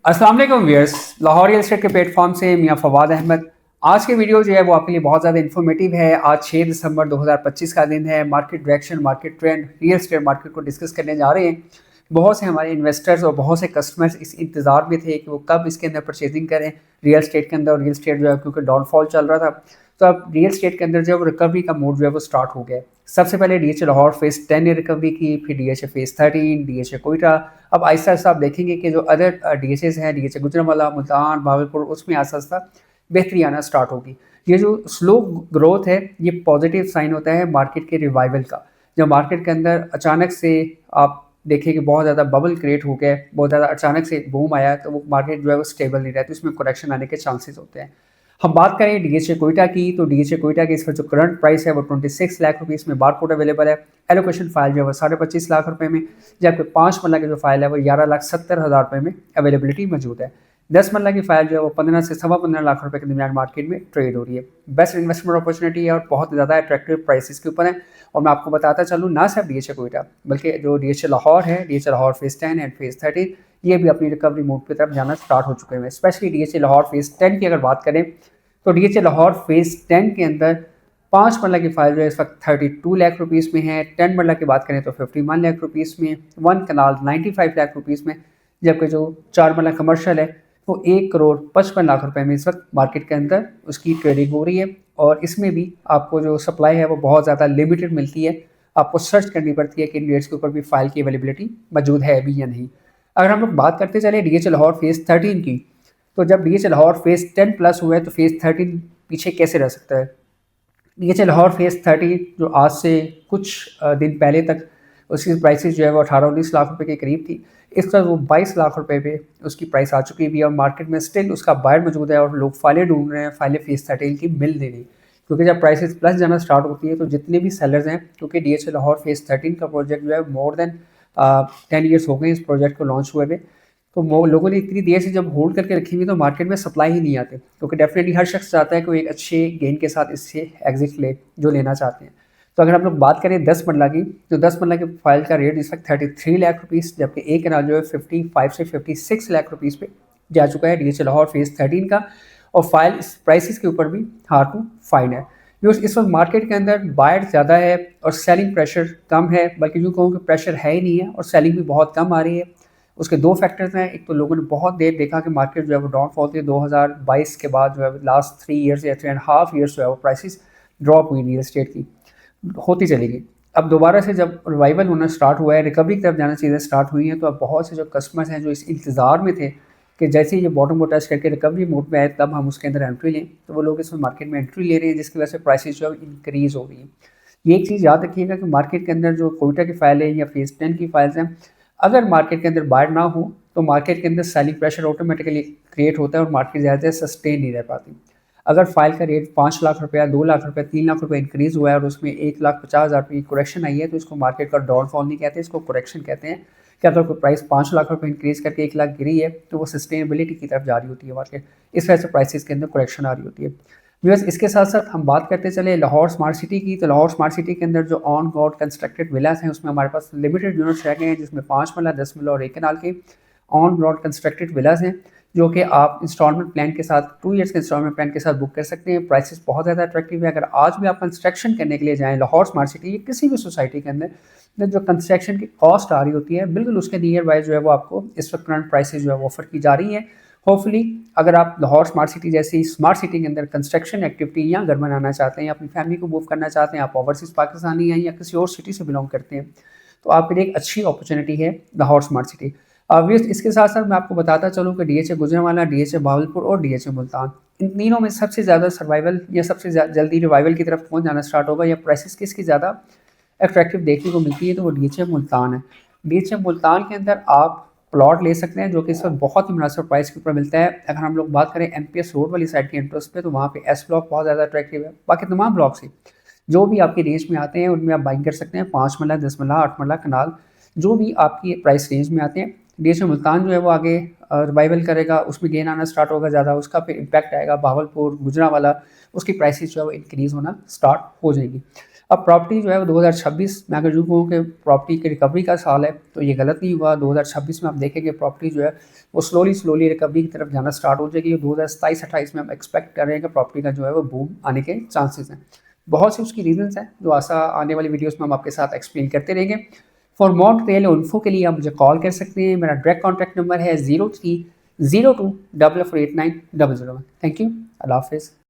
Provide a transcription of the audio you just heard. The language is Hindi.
अस्सलाम वालेकुम व्यूअर्स, लाहौर रियल एस्टेट के प्लेटफॉर्म से मियां फवाद अहमद। आज के वीडियो जो है वो आपके लिए बहुत ज़्यादा इन्फॉर्मेटिव है। आज 6 दिसंबर 2025 का दिन है। Market direction, market trend, real estate market को डिस्कस करने जा रहे हैं। बहुत से हमारे इन्वेस्टर्स और बहुत से कस्टमर्स इस इंतज़ार में थे कि वो कब इसके अंदर परचेजिंग करें रियल एस्टेट के अंदर। और रियल एस्टेट जो है क्योंकि डाउनफॉल चल रहा था, तो अब रियल एस्टेट के अंदर जो है वो रिकवरी का मूड जो है वो स्टार्ट हो गया है। सबसे पहले डीएचए लाहौर फेज़ 10 ने रिकवरी की, फिर डीएचए फेज़ 13, डीएचए कोयटा। अब आहिस्ता आहिस्ता आप देखेंगे कि जो अदर डीएचएस हैं, डीएचए गुजरांवाला, मुल्तान, भावलपुर, उसमें आहिस्ता आहिस्ता बेहतरी आना स्टार्ट होगी। ये जो स्लो ग्रोथ है ये पॉजिटिव साइन होता है मार्केट के रिवाइवल का। जब मार्केट के अंदर अचानक से आप देखें कि बहुत ज़्यादा बबल क्रिएट हो गया, बहुत ज़्यादा अचानक से बूम आया, तो वो मार्केट जो है वो स्टेबल नहीं रहती, उसमें करेक्शन आने के चांसेस होते हैं। हम बात करें डीएचए कोयटा की, तो डीएचए कोयटा की इसका जो करंट प्राइस है वो 26 लाख रुपीस में बारकोड अवेलेबल है। एलोकेशन फाइल जो है वो 25.5 लाख रुपए में, जबकि 5 मरला की जो फाइल है वो 11,70,000 रुपये में अवेलेबिलिटी मौजूद है। 10 मरला की फाइल जो है वो 15 से 15.25 लाख रुपए के दरमियान मार्केट में ट्रेड हो रही है। बेस्ट इन्वेस्टमेंट अपॉर्चुनिटी है और बहुत ज़्यादा अट्रैक्टिव प्राइसेस के ऊपर है। और मैं आपको बताता चलूँ, ना सिर्फ डीएचए कोयटा बल्कि जो डीएचए लाहौर है, DHA Lahore phase 10 and phase 13, ये भी अपनी रिकवरी मोड की तरफ जाना स्टार्ट हो चुके हैं। स्पेशली डीएचए लाहौर फेज़ 10 की अगर बात करें, तो डीएचए लाहौर फेज़ 10 के अंदर 5 मरला की फाइल जो है इस वक्त 32 लाख रुपीस में है। 10 मरला की बात करें तो 51 लाख रुपीस में, 1 कनाल 95 लाख रुपीस में, जबकि जो 4 मरला कमर्शियल है वो 1,55 करोड़ रुपए में इस वक्त मार्केट के अंदर उसकी ट्रेडिंग हो रही है। और इसमें भी आपको जो सप्लाई है वो बहुत ज़्यादा लिमिटेड मिलती है। आपको सर्च करनी पड़ती है कि इन रेट्स के ऊपर भी फाइल की अवेलेबिलिटी मौजूद है भी या नहीं। अगर हम लोग बात करते चले डीएचए लाहौर फेज़ 13 की, तो जब डीएचए लाहौर फेज़ 10 प्लस हुआ है तो फेज़ 13 पीछे कैसे रह सकता है। डीएचए लाहौर फेज़ 13 जो आज से कुछ दिन पहले तक उसकी प्राइसेस जो है वो 18-19 लाख रुपए के करीब थी, इस वक्त वो 22 लाख रुपए पे उसकी प्राइस आ चुकी है और मार्केट में स्टिल उसका बायर मौजूद है और लोग फाइलें ढूंढ रहे हैं। फाइलें फेज़ 13 की मिल नहीं रही, क्योंकि जब प्राइसेस प्लस जाना स्टार्ट होती है तो जितने भी सेलर्स हैं, क्योंकि डीएचए लाहौर फेज़ 13 का प्रोजेक्ट जो है मोर देन 10 ईयर्स हो गए इस प्रोजेक्ट को लॉन्च हुए हुए, तो वो लोगों ने इतनी देर से जब होल्ड करके रखी हुई तो मार्केट में सप्लाई ही नहीं आते, क्योंकि डेफिनेटली हर शख्स चाहता है कि वो एक अच्छे गेन के साथ इससे एग्जिट ले जो लेना चाहते हैं। तो अगर हम लोग बात करें 10 मरला की, तो 10 मरला की फाइल का रेट इस वक्त 33 लाख रुपीज़, जबकि एक कनाल जो है 55 से 56 लाख रुपीज़ पे जा चुका है डीएचए लाहौर फेज़ 13 का। और फाइल इस प्राइसेस के ऊपर भी हार्ड टू फाइंड है। इस वक्त मार्केट के अंदर बायर ज़्यादा है और सेलिंग प्रेशर कम है, बल्कि यूँ कहूँ कि प्रेशर है ही नहीं है और सेलिंग भी बहुत कम आ रही है। उसके दो फैक्टर्स हैं। एक तो लोगों ने बहुत देर देखा कि मार्केट जो है वो डाउनफॉल थी 2022 के बाद, जो है लास्ट 3 ईयर्स या 3.5 ईयर्स जो है वो प्राइसेस ड्रॉप हुई रियल एस्टेट की, होती चलेगी। अब दोबारा से जब रिवाइवल होना स्टार्ट हुआ है, रिकवरी की तरफ जाना चीज़ें स्टार्ट हुई हैं, तो अब बहुत से जो कस्टमर्स हैं जो इस इंतज़ार में थे कि जैसे ही ये बॉटम को टच करके रिकवरी मोड में आए तब हम उसके अंदर एंट्री लें, तो वो लोग इसमें मार्केट में एंट्री ले रहे हैं, जिसकी वजह से प्राइसेस जो है इंक्रीज़ हो रही है। ये एक चीज़ याद रखिएगा कि मार्केट के अंदर जो कोयटा की फाइल है या फेज़ 10 की फाइल्स हैं, अगर मार्केट के अंदर बायर ना हो तो मार्केट के अंदर सेलिंग प्रेशर ऑटोमेटिकली क्रिएट होता है और मार्केट ज़्यादा सस्टेन नहीं रह पाती। अगर फाइल का रेट 5 लाख रुपया, 2 लाख रुपया, 3 लाख रुपये इंक्रीज़ हुआ है और उसमें 1,50,000 रुपये की करेक्शन आई है, तो इसको मार्केट का डाउनफॉल नहीं कहते, इसको करेक्शन कहते हैं। कि अगर कोई प्राइस 5 लाख रुपये इंक्रीज़ करके 1 लाख गिरी है तो वो सस्टेनेबिलिटी की तरफ जा रही होती है मार्केट, इस वजह से प्राइसेस के अंदर करेक्शन आ रही होती है। व्यूअर्स, इसके साथ साथ हम बात करते चले लाहौर स्मार्ट सिटी की, तो लाहौर स्मार्ट सिटी के अंदर जो ऑन गॉड कंस्ट्रक्टेड विलास हैं उसमें हमारे पास लिमिटेड यूनिट्स रह गए हैं, जिसमें 5 मरला, 10 मरला और 1 कनाल के ऑन गॉड कंस्ट्रक्टेड विलास हैं, जो कि आप इंस्टॉलमेंट प्लान के साथ 2 ईयर्स के इंस्टॉलमेंट प्लान के साथ बुक कर सकते हैं। प्राइसेस बहुत ज़्यादा अट्रैक्टिव है। अगर आज भी आप कंस्ट्रक्शन करने के लिए जाएँ लाहौर स्मार्ट सिटी या किसी भी सोसाइटी के अंदर, तो जो कंस्ट्रक्शन की कॉस्ट आ रही होती है बिल्कुल उसके नियर बाय जो है वो आपको इस वक्त करंट प्राइसेस जो है वो ऑफर की जा रही हैं। होपफुली अगर आप लाहौर स्मार्ट सिटी जैसी स्मार्ट सिटी के अंदर कंस्ट्रक्शन एक्टिविटी या घर बनाना चाहते हैं या अपनी फैमिली को मूव करना चाहते हैं, आप ओवरसीज़ पाकिस्तानी हैं या किसी और सिटी से बिलोंग करते हैं, तो आपके लिए एक अच्छी अपॉर्चुनिटी है लाहौर स्मार्ट सिटी। इसके साथ साथ मैं आपको बताता चलूँ कि डीएचए गुजरांवाला, डीएचए भावलपुर और डीएचए मुल्तान, इन तीनों में सबसे ज़्यादा सर्वाइवल या सबसे जल्दी रिवाइवल की तरफ कौन जाना स्टार्ट होगा या प्राइसेस किसकी ज़्यादा अट्रैक्टिव देखने को मिलती है, तो वो डीएचए मुल्तान है। डीएचए मुल्तान के अंदर आप प्लॉट ले सकते हैं जो कि इस वक्त बहुत ही मुनासिब प्राइस के ऊपर मिलता है। अगर हम लोग बात करें एमपीएस रोड वाली साइड की इंटरेस्ट पे, तो वहाँ पे एस ब्लॉक बहुत ज़्यादा अट्रैक्टिव है। बाकी तमाम ब्लॉक्स ही जो भी आपकी रेंज में आते हैं उनमें आप बाइंग कर सकते हैं। 5 मरला, 10 मरला, 8 मरला, कनाल, जो भी आपकी प्राइस रेंज में आते हैं। डीएचए मुल्तान जो है वो आगे रिवाइवल करेगा, उसमें गेन आना स्टार्ट होगा ज़्यादा, उसका फिर इम्पैक्ट आएगा। भावलपुर, गुजरांवाला, उसकी प्राइसेस जो है वो इंक्रीज़ होना स्टार्ट हो जाएगी। अब प्रॉपर्टी जो है वो 2026 मैं अगर यूँ कहूँ कि प्रॉपर्टी की रिकवरी का साल है तो ये गलत नहीं हुआ। 2026 में आप देखेंगे प्रॉपर्टी जो है वो स्लोली रिकवरी की तरफ जाना स्टार्ट हो जाएगी। 2027-28 में हम एक्सपेक्ट कर रहे हैं कि प्रॉपर्टी का जो है वो बूम आने के चांसेस हैं। बहुत सी उसकी रीजंस हैं जो आशा आने वाली वीडियोस में हम आपके साथ एक्सप्लेन करते रहेंगे। फॉर मोर डिटेल इन्फो के लिए आप मुझे कॉल कर सकते हैं। मेरा डायरेक्ट कॉन्टैक्ट नंबर है 0302448900। Thank you. अल्लाह हाफिज़।